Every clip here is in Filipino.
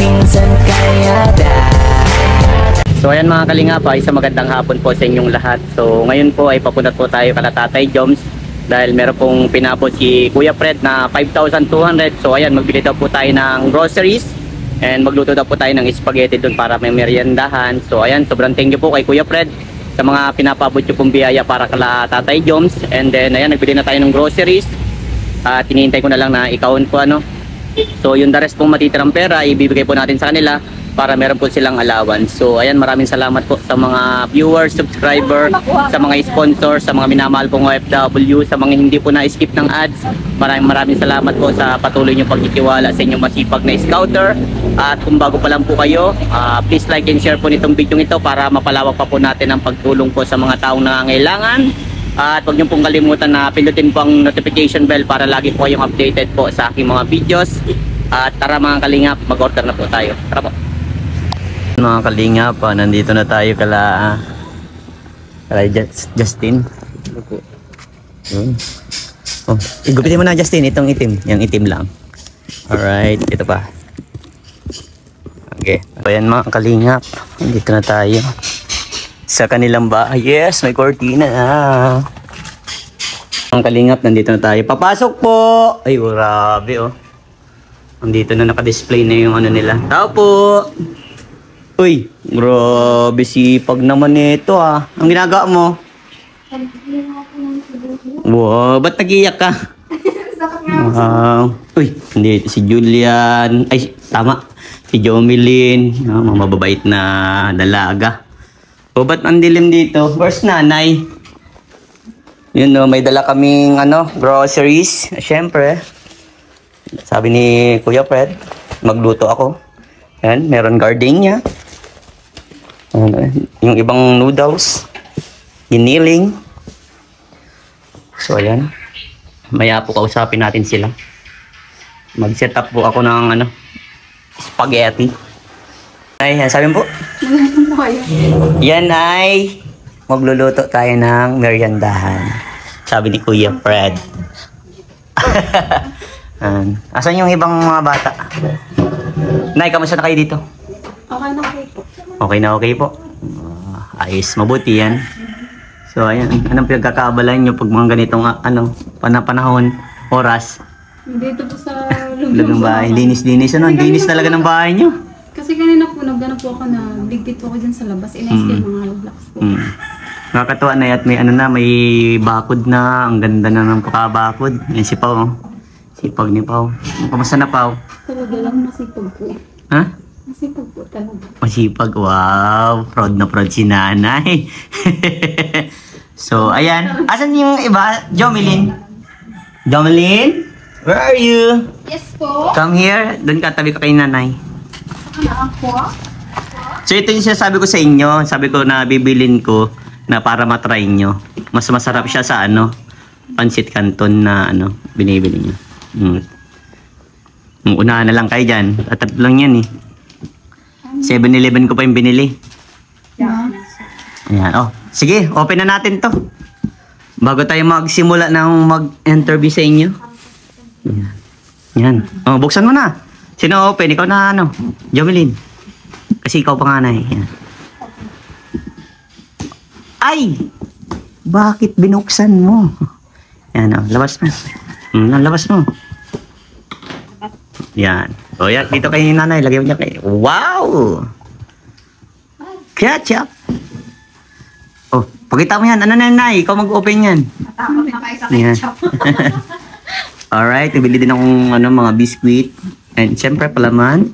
pinsan kaya So ayan mga kalingap, isang magandang hapon po sa inyong lahat. So ngayon po ay papunta po tayo kala Tatay Joms dahil meron pong pinabot si Kuya Fred na 5,200. So ayan, magbili daw po tayo ng groceries and magluto daw po tayo ng spaghetti doon para may meriendahan. So ayan, sobrang thank you po kay Kuya Fred sa mga pinapabot yung pong biyaya para kala Tatay Joms. And then ayan, nagbili na tayo ng groceries at hinihintay ko na lang na i-count po ano. So yung the rest pong matitirang pera ibibigay po natin sa kanila para meron po silang allowance. So ayan, maraming salamat po sa mga viewers, subscriber, sa mga sponsors, sa mga minamahal pong OFW, sa mga hindi po na-skip ng ads. Maraming salamat po sa patuloy nyo pagtitiwala sa inyong masipag na scouter. At kung bago pa lang po kayo, please like and share po nitong video ito para mapalawak pa po natin ang pagtulong po sa mga taong nangangailangan. At huwag nyo pong kalimutan na pindutin po ang notification bell para lagi po kayong updated po sa aking mga videos. At tara mga kalingap, mag-order na po tayo. Tara po. Mga kalingap, nandito na tayo kala Justin. Oh, igupitin mo na Justin, itong itim, yung itim lang. Alright, ito pa. Okay, ayan mga kalingap, nandito na tayo sa kanilang bahay. Yes, may cortina na. Mga kalingap, nandito na tayo. Papasok po! Ay, grabe oh. Nandito na naka-display na yung ano nila. Tao po! Uy, grabe sipag naman nito ah. Ang ginagawa mo? Wow, ba't nag-iyak ka? Uy, hindi, si Julian. Ay, tama. Si Jomelyn. Mababait na dalaga. O, ba't ang dilim dito? Where's nanay? Yun no, may dala kaming groceries. Siyempre, sabi ni Kuya Fred, magluto ako. Yan, meron gardenia. Yung ibang noodles, giniling. So ayan, maya po kausapin natin sila. Mag-set up po ako ng spaghetti. Ay, sabi mo po? Yan ay magluluto tayo ng meriendahan, sabi ni Kuya Fred. Asan yung ibang mga bata? Nay, kamusta na kayo dito? Okay na okay po. Okay na okay po. Ayos, mabuti yan. So ayan, anong pinagkakaabalahan nyo pag mga ganitong panahon, oras? Dito po sa Lagong bahay, linis-linis linis talaga ng bahay nyo. Kasi kanina po, nagdana po ako na bigtit po ako dyan sa labas. Inayos ko yung mga hollow blocks po. Nakakatuwa na at may may bakod na. Ang ganda na ng pakabakod. Yan si Pao. Sipag ni Pao. Kamusta na Pao? Talaga lang masipag po. Ha? Masipag po talaga. Masipag, wow. Proud na proud si nanay. So, ayan. Asan yung iba? Jomelyn? Jomelyn? Where are you? Yes po. Come here. Doon ka, tabi ka kay nanay. Saka ako? So, ito yung sinasabi ko sa inyo. Sabi ko na bibilin ko na para matry nyo. Mas masarap siya sa pancit canton na binibili nyo. Unahan na lang kayo dyan. At tatlo lang yan eh. 7-Eleven ko pa yung binili. Yeah. Ayan. Oh, sige, open na natin to. Bago tayo magsimula ng mag-interview sa inyo. Ayan. Yan. Oh, buksan mo na. Sino open? Ikaw na Jomelyn. Kasi ikaw panganay. Yan. Ay! Bakit binuksan mo? Yan oh, labas mo. Labas mo. Yan. O yan, dito kay nanay. Lagyan mo niya kay... Wow! Ketchup! Oh, pakita mo yan. Ano nanay? Ikaw mag-open yan. Matakot na kayo sa ketchup. Alright, nabili din akong mga biscuit. And syempre palaman.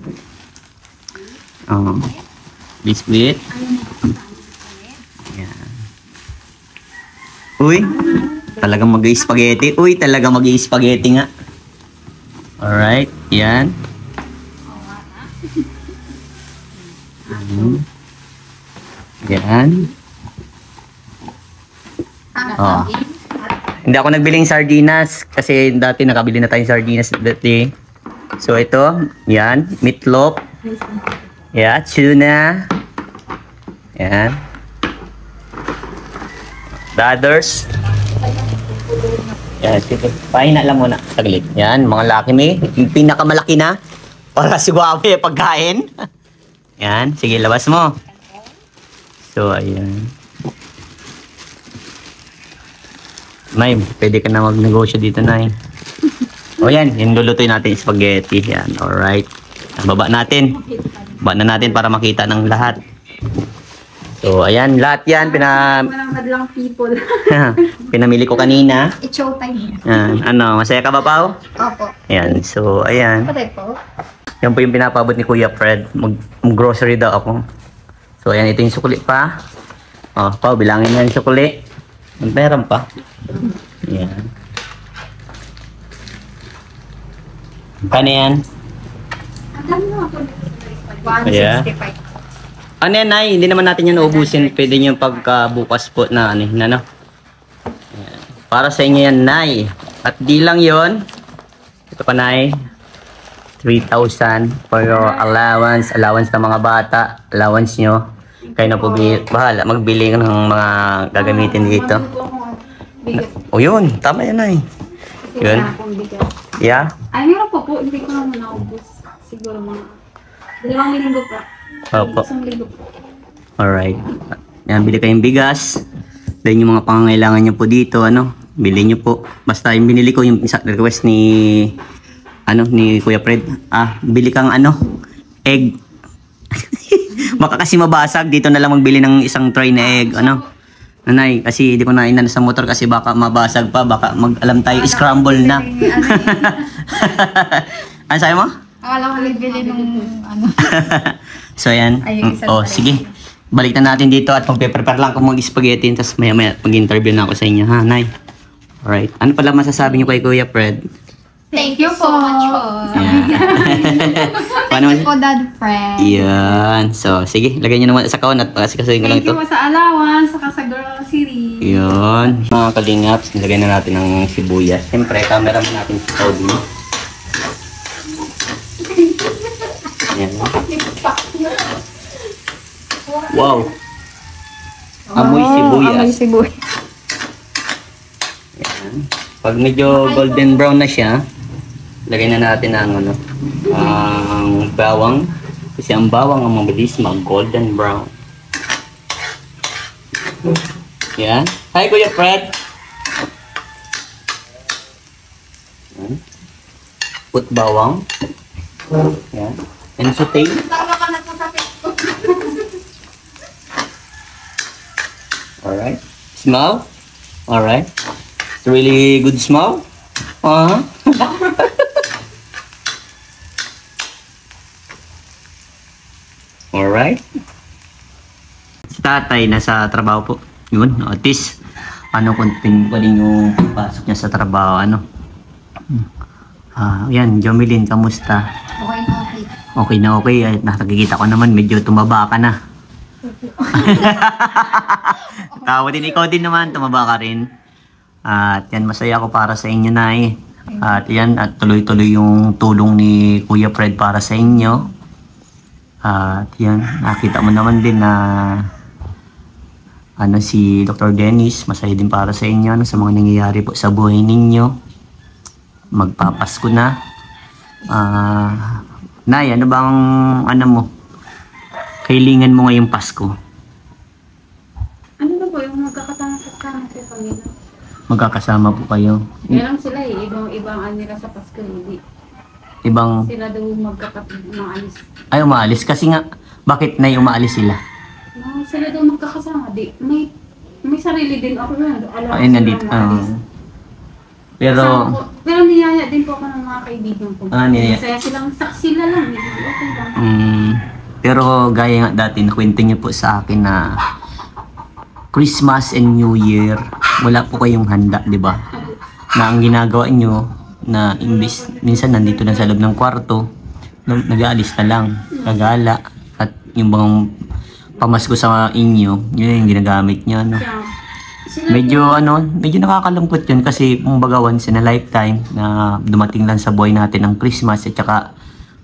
Oh, biscuit. Yan. Uy, talagang mag-i-spaghetti. Uy, talagang mag-i-spaghetti nga. Alright, yan. Yan. Oh. Hindi ako nagbiling sardinas kasi dati nakabili na tayong sardinas dati. So ito, yan, meatloaf. Yeah, tuna. Yan. The others. Yan, sige. Pahina lang muna. Saglit. Yan, mga Lucky Me. Yung pinakamalaki na. Para si Guapo yung pagkain. Yan, sige, labas mo. So, ayan. Nay, pwede ka na magnegosyo dito, Nay. O yan, yung lulutuin natin yung spaghetti. Yan, alright. Baba natin. Baba na natin para makita ng lahat. So, ayan, lahat yan. Walang hadlang people. Pinamili ko kanina. It's showtime. Yan, ano, masaya ka ba, Pao? Opo. Ayan, so, ayan. Patay po. Yan po yung pinapabot ni Kuya Fred. Mag-grocery daw ako. So, ayan, ito yung sukuli pa. Oh, Pao, bilangin mo yung sukuli. Meron pa. Ayan. Kano yan? Ang dami na ako. Yeah. 165. Ano yan, Nay? Hindi naman natin yan uubusin. Pwede nyo pagkabukas po na ano. Ayan. Para sa inyo yan, Nay. At di lang yon. Ito pa, Nay. 3,000 for your allowance. Allowance ng mga bata. Allowance nyo. Kayo na po bahala. Magbili ng mga gagamitin dito. O yun. Tama yan, Nay. Yun. Yeah. Ay, meron po po. Hindi ko naman naubos. Siguro mga 2 linggo pa. Opo. 1 linggo po. Alright. Yan, bili kayong bigas. Then yung mga pangangailangan nyo po dito, ano, bili nyo po. Basta yung binili ko, yung isa request ni, ano, ni Kuya Fred. Bili kang, ano, egg. Baka kasi mabasag. Dito na lang magbili ng isang tray na egg, ano. Nanay, kasi di ko na inan sa motor kasi baka mabasag pa. Baka alam tayo, scramble na. Ano sabi mo? Akala ko nagbili nung ano. So, ayan. Sige. Balik na natin dito at magpe-prepare lang ako mag-spaghetti. Tapos maya-maya mag-interview na ako sa inyo, ha, Nay? Alright. Ano pala masasabi niyo kay Kuya Fred? Thank you so much po. Paano? Thank you po, Dad Fred. Yan. So, sige. Lagay niyo naman sa kaon at kasi ko lang Thank ito. you po sa allowance, saka sa grocery. Yan. Mga kalingaps, nilagay na natin ng sibuyas. Siyempre, camera mo natin sa Saudi. Yan. Wow. Amoy sibuyas. Amoy sibuyas. Yan. Pag medyo golden brown na siya, lagay na natin ang ano, ang bawang. Kasi ang bawang ang mabilis mag-golden brown. Yan. Hi, Kuya Fred. Yan. Put bawang. Yan. And saute. Alright. Smell. Alright. It's really good smell. Alright. Si tatay nasa trabaho po. Yun, at least ano kung pwede nyo pasok niya sa trabaho, ano. Yan, Jomelyn, kamusta? Okay na okay. Okay na okay. Nakikita ko naman medyo tumaba ka na. Tawa din, ikaw din naman, tumaba ka rin. At yan, masaya ako para sa inyo, Nay. At yan, at tuloy-tuloy yung tulong ni Kuya Fred para sa inyo. At yan, nakita mo naman din na ano, si Dr. Dennis, masaya din para sa inyo, ano, sa mga nangyayari po sa buhay ninyo. Magpapasko na. Nay, ano bang ano mo? Kailangan mo ngayong Pasko? Ano na po yung magkakasama po kami na? Magkakasama po kayo. Kaya lang sila ibang ano nila sa Pasko, hindi. Ibang, Sila daw maalis. ay umaalis. Kasi nga, bakit Nay umaalis sila? Sila daw magkakasama, di. May sarili din ako na. Alam Ay, nandito. Pero, pero niyaya din po ako ng mga kaibigan ko. Niyaya. Masaya silang sila lang. Okay lang. pero gaya nga dati, nakwento niyo po sa akin na Christmas and New Year, wala po kayong handa, di ba? Na ang ginagawa niyo, na imbis, minsan nandito na sa loob ng kwarto, nag-aalis na lang, gagala, at yung bang pamasko sa inyo, yun yung ginagamit niyo, no? Medyo medyo nakakalungkot yun kasi kumbaga once in a lifetime na dumating lang sa buhay natin ang Christmas at saka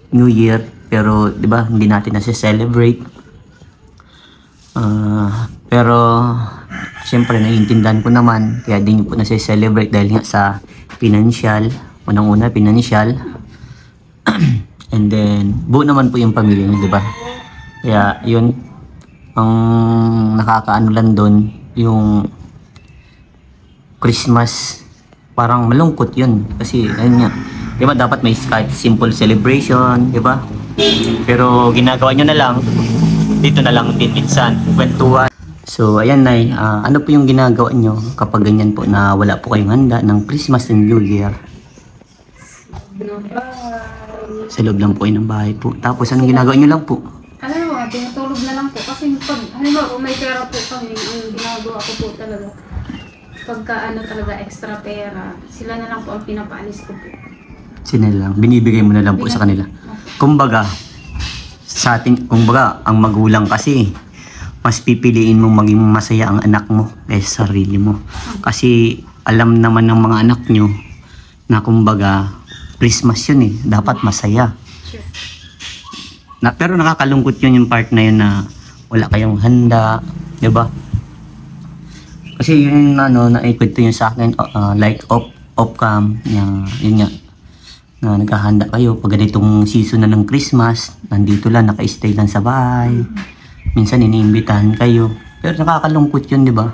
New Year, pero 'di ba hindi natin na-celebrate. Pero siyempre naiintindihan ko naman kaya din po na-celebrate dahil nga sa financial, unang-una financial. And then, buo naman po yung pamilya niyo, di ba? Kaya, yun, ang nakakaano lang doon, yung Christmas, parang malungkot yun. Kasi, ayun nga, di ba, dapat may kahit simple celebration, di ba? Pero, ginagawa nyo na lang, dito na lang din minsan, kwentuhan. So, ayan, Nay, ano po yung ginagawa nyo kapag ganyan po na wala po kayong handa ng Christmas and New Year? Sa loob lang po ng bahay po. Tapos anong ginagawa nyo lang po? Ano mo, tinutulog na lang po. Kasi pag, halimbawa, kung may pera po kami, ang ginagawa ko po talaga, pagka ano talaga extra pera, sila na lang po ang pinapaalis ko po. Sila lang, binibigay mo na lang po sa kanila. Kumbaga, sa atin, kumbaga, ang magulang kasi, mas pipiliin mong maging masaya ang anak mo kaysa sarili mo. Kasi alam naman ng mga anak nyo na kumbaga, Christmas yun eh, dapat masaya. Sure. Pero nakakalungkot yun yung part na yun na wala kayong handa, di ba? Kasi yun ano, naikwento yun sa akin, like off-cam, yun nga, na naghahanda kayo pag ganitong season na ng Christmas, nandito lang, naka-stay lang sa bahay. Minsan iniimbitahan kayo. Pero nakakalungkot yun, di ba?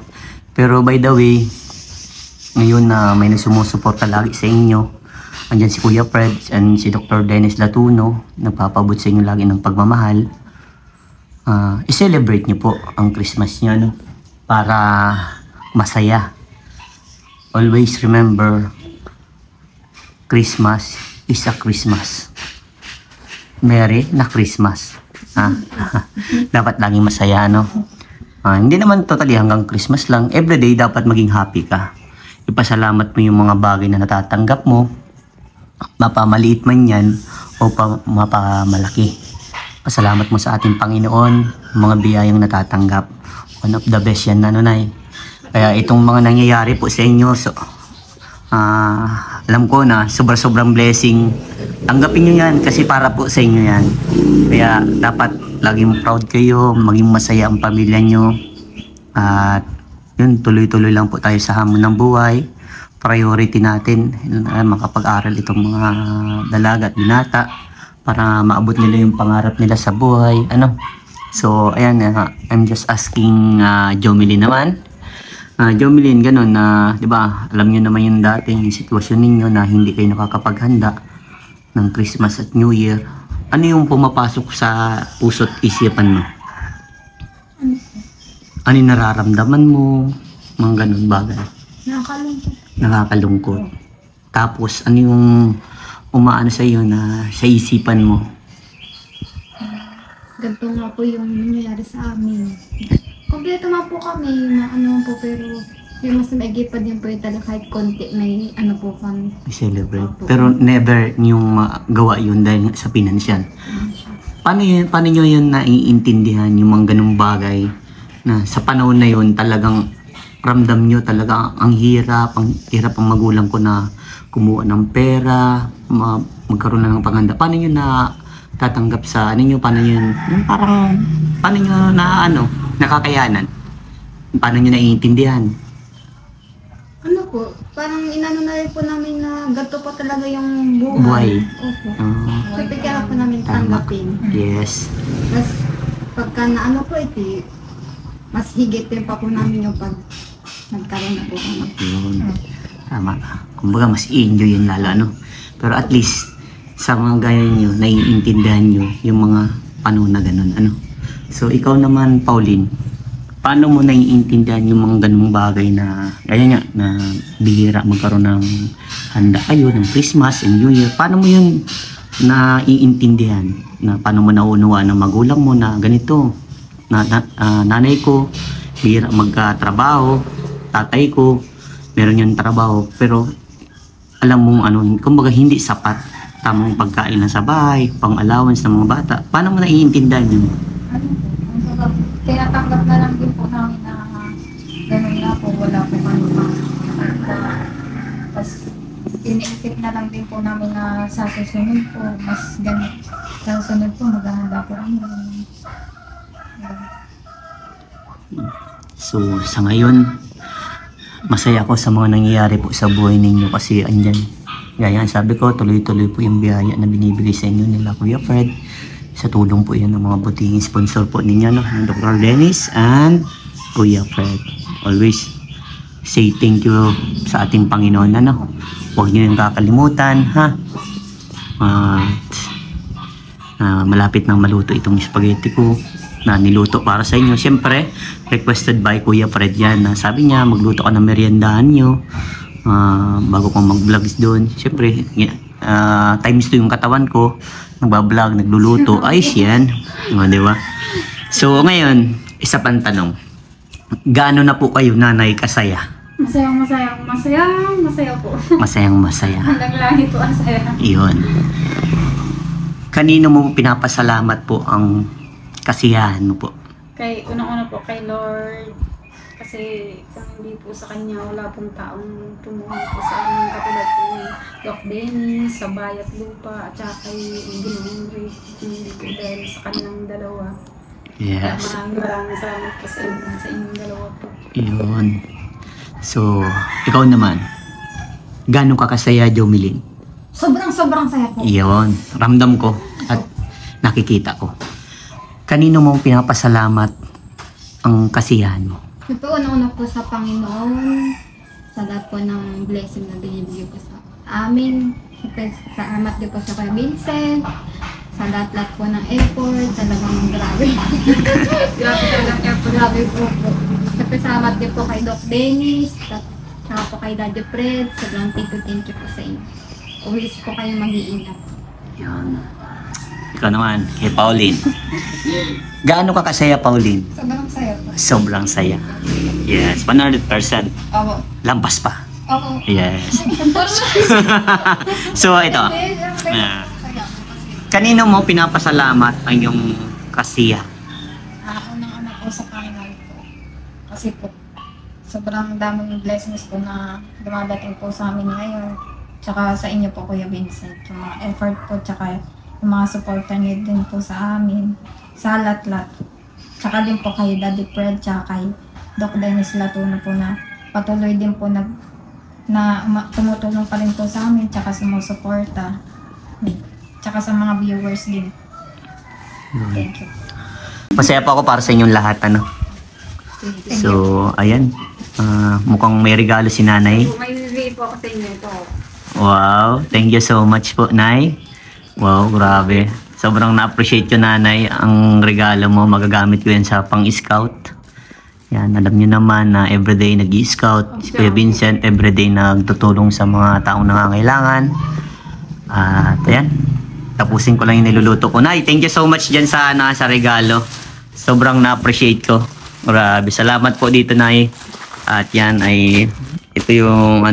Pero by the way, ngayon na may nagsumusuporta lagi sa inyo, andyan si Kuya Fred and si Dr. Dennis Latuno, nagpapabot sa inyo lagi ng pagmamahal. I-celebrate niyo po ang Christmas niyo, no? Para masaya. Always remember, Christmas is a Christmas. Merry na Christmas. Dapat laging masaya, no? Hindi naman totally hanggang Christmas lang. Everyday dapat maging happy ka. Ipasalamat mo yung mga bagay na natatanggap mo, mapamaliit man yan o mapamalaki. Pasalamat mo sa ating Panginoon, mga biyayang natatanggap. One of the best yan, Nay. Kaya itong mga nangyayari po sa inyo, so, alam ko na sobrang blessing. Tanggapin nyo yan kasi para po sa inyo yan. Kaya dapat laging proud kayo, maging masaya ang pamilya nyo. At yun, tuloy-tuloy lang po tayo sa hamon ng buhay. Priority natin makapag-aral itong mga dalaga at binata para maabot nila yung pangarap nila sa buhay. So ayan, I'm just asking Jomelyn naman. Jomelyn, ganun na, di ba, alam niyo naman yung dating sitwasyon ninyo na hindi kayo nakakapaghanda ng Christmas at New Year. Ano yung pumapasok sa puso't isipan mo? Ano yung nararamdaman mo? Mga ganun bagay. Nakakalungkot. Tapos, ano yung umaano sa iyo na sa isipan mo? Ganito nga po yung nangyayari sa amin. Kompleto nga po kami na po, pero yung mas maigi pa din po yung talaga kahit konti may po kami. I-celebrate. Pero never yung magawa yun dahil sa financial. Paano nyo yun naiintindihan yung mga ganung bagay na sa panahon na yun talagang ramdam nyo talaga ang hirap ang magulang ko na kumuha ng pera, magkaroon na ng panghanda. Paano nyo na tatanggap sa paano nyo na nakakayanan? Paano nyo naiintindihan? Parang inano na rin po namin na ganito po talaga yung buhay. Opo. So, kaya po namin tanggapin. Yes. Mas pagka na po mas higit din pa po namin yung pag nagkaroon na po kami. Tama. Kumbaga mas i-enjoy yun lalo, Pero at least sa mga gaya nyo, naiintindihan nyo yung mga panahon na ganun, So ikaw naman, Pauline, paano mo naiintindihan yung mga ganung bagay na gaya nga, na bihira magkaroon ng handa kayo ng Christmas and New Year? Paano mo yun naiintindihan? Na paano mo nauunawaan ng magulang mo na ganito? Nanay ko, bihira magkatrabaho, tatay ko, meron yung trabaho, pero alam mong kumbaga hindi sapat tamang pagkain na sa bahay, pang allowance ng mga bata. Paano mo naiintindihan yun? Tinatanggap na lang din po namin na gano'n na po, wala po kami tapos iniisip na lang din po namin na sa susunod po, mas ganit. Sa susunod po, maghahanda po kami. So, sa ngayon, masaya ako sa mga nangyayari po sa buhay ninyo kasi andyan Gaya sabi ko, tuloy-tuloy po yung biyaya na binibigay sa inyo nila Kuya Fred. Sa tulong po yan ng mga buting sponsor po ninyo, no? Dr. Dennis and Kuya Fred. Always say thank you sa ating Panginoon, ano? Huwag nyo yung kakalimutan, ha? Malapit nang maluto itong spaghetti ko na niluto para sa inyo. Siyempre, requested by Kuya Fred yan. Sabi niya, magluto ka ng meriendahan nyo bago kong mag-vlogs doon. Siyempre, times 2 yung katawan ko. Nagbablog, nagluluto. Ayos yan. Diba? So, ngayon, isa pang tanong. Gaano na po kayo, nanay, kasaya? Masayang masaya po. Masayang masaya. Hanggang lahi po ang saya. Iyon. Kanino mo pinapasalamat po ang kasiyahan mo po? Unang-una po kay Lord. Kasi kung hindi po sa kanya, wala pong taong tumulong po sa amin. Katulad po ni Doc Dennis, sa Bayat Lupa, at saka kay Ginoong Rick. Hindi po dahil sa kanilang dalawa. Yes. Maraming salamat po sa inyong dalawa po. Iyon. So, ikaw naman, gaano ka kasaya, Jomeline? Sobrang saya po. Iyon. Ramdam ko at nakikita ko. Kanino mo pinapasalamat ang kasiyahan mo? Ito, una-una po sa Panginoon, sa lahat po ng blessing na binibigay po sa amin. Salamat din po sa Kuya Vincent, sa lahat-lahat po ng effort, talagang grabe. Grabe talagang effort. Grabe po. Salamat din po kay Doc Dennis, saka po kay Daddy Fred, sobrang thank you po sa inyo. Always po kayo mag-iingat. Yan. Ikaw naman, kay Pauline. Gaano ka kasaya, Pauline? Sobrang saya po. Sobrang saya. Yes, 100%. Opo. Lampas pa. Opo. Yes. So, ito. Kanino mo pinapasalamat ang iyong kasiya? Unang-una po sa Panginoon po. Kasi po, sobrang daming blessings po na dumadating po sa amin ngayon. Tsaka sa inyo po, Kuya Vincent. Yung mga effort po, tsaka yung mga supportan niyo din po sa amin. Sa lahat-lahat. Tsaka din po kay Daddy Fred, tsaka kay Doc Dennis Latuno po na patuloy din po tumutulong pa rin po sa amin, tsaka sumusuporta. Tsaka sa mga viewers din. Thank you. Masaya pa ako para sa inyong lahat, ano? So, ayan. Mukhang may regalo si nanay. May bibigay po ako sa inyo ito. Wow, thank you so much po, Nay. Wow, grabe. Sobrang na-appreciate ko, nanay, ang regalo mo. Magagamit ko yan sa pang-scout. Yan, alam niyo naman na everyday nag-i-scout. Si Kuya Vincent, everyday nagtutulong sa mga taong nangangailangan. At ayan, tapusin ko lang yung niluluto ko. Nay, thank you so much dyan sa regalo. Sobrang na-appreciate ko. Grabe, salamat po dito, Nay. At yan ay, ito yung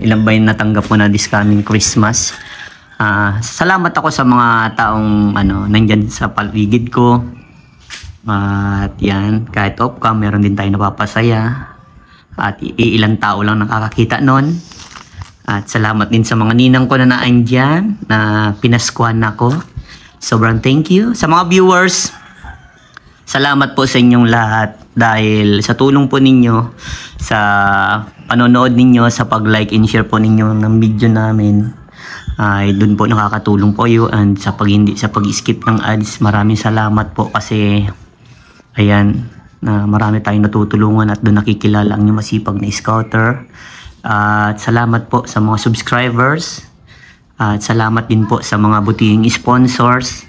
ilang ba yung natanggap mo na this coming Christmas. Salamat ako sa mga taong nandyan sa paligid ko. At yan, kahit off-cam, meron din tayo napapasaya. At ilang tao lang nakakakita nun. At salamat din sa mga ninang ko na naandyan, na pinaskuhan ako. Sobrang thank you. Sa mga viewers, salamat po sa inyong lahat. Dahil sa tulong po ninyo, sa panonood ninyo, sa pag-like and share po ninyo ng video namin, ay doon po nakakatulong po kayo. And sa pag-skip ng ads, maraming salamat po kasi ayan, na marami tayong natutulungan at doon nakikilala ang inyong masipag na scouter. At salamat po sa mga subscribers. At salamat din po sa mga butihing sponsors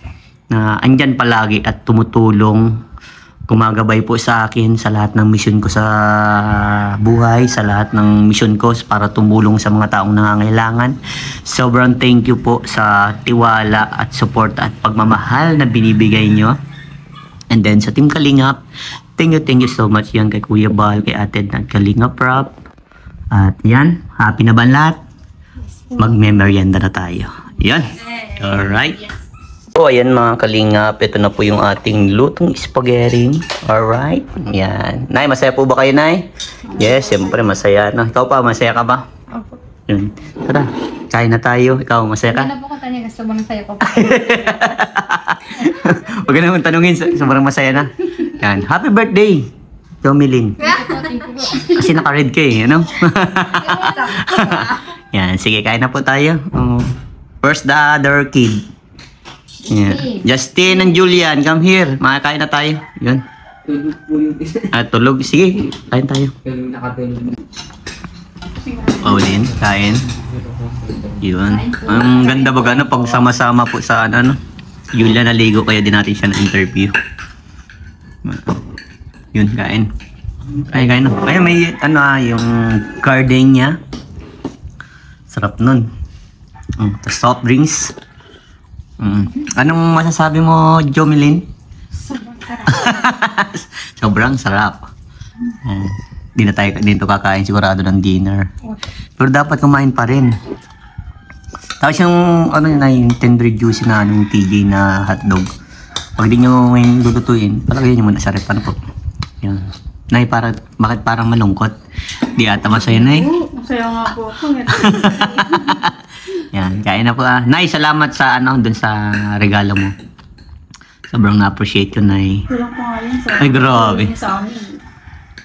na andyan palagi at tumutulong, gumagabay po sa akin sa lahat ng mission ko sa buhay, sa lahat ng mission ko para tumulong sa mga taong nangangailangan. Sobrang thank you po sa tiwala at support at pagmamahal na binibigay nyo. And then sa Team Kalingap, thank you so much yan kay Kuya Bal, kay Ate at Kalingap Rap. At yan, happy na ba lahat? Magme-merienda na tayo. Yan. Alright. So, ayan mga Kalingap, ito na po yung ating lutong spaghetti. Alright. Yan. Nay, masaya po ba kayo, Nay? Yes, siyempre masaya. No? Ikaw pa, masaya ka ba? Opo. Yun. Tara, kain na tayo. Ikaw, masaya ka? Hindi na po ko tanya kasi sobrang saya ko. Huwag ka naman tanungin, sobrang masaya na. Yan. Happy birthday, Jomeline. Kasi naka-red ka eh, ano? Yan, sige, kain na po tayo. First, the other kid. Yan. Justin and Julian, come here. Makakain na tayo. Yun. Tulog po yung isa. Tulog. Sige, kain tayo. Pero nakatulog. Pauline, kain. Yun. Ang ganda ba gano pag sama-sama po sa ano. Julian naligo kaya din natin siya na interview. Yun, kain. Kain na. Kaya may yung gardenia. Sarap nun. Tapos soft drinks. Anong masasabi mo, Jomelyn? Sobrang sarap. Di na tayo dito kakain sigurado ng dinner. Pero dapat kumain pa rin. Tapos yung yung tender juicy na TJ na hotdog. Pag di nyo ngayon lulutuin, palagay nyo muna sa rep. Ano po? Yan. Nay, bakit parang malungkot? Di ata masaya, Nay. Masaya nga po ako. Yan, kain na po. Nay, salamat sa dun sa regalo mo. Sobrang na-appreciate ko, Nay. Kulang pa nga yun sa Ay, grabe. sa amin.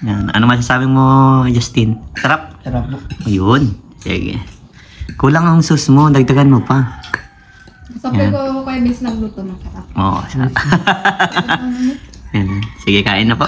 Yan. Ano masasabi mo, Justin? Sarap? Sarap po. Ayun. Sige. Kulang ang sauce mo. Dagdagan mo pa. Sabi ko kay Vince nagluto ng sarap. Oo, sarap. Yan. Sige, kain na po.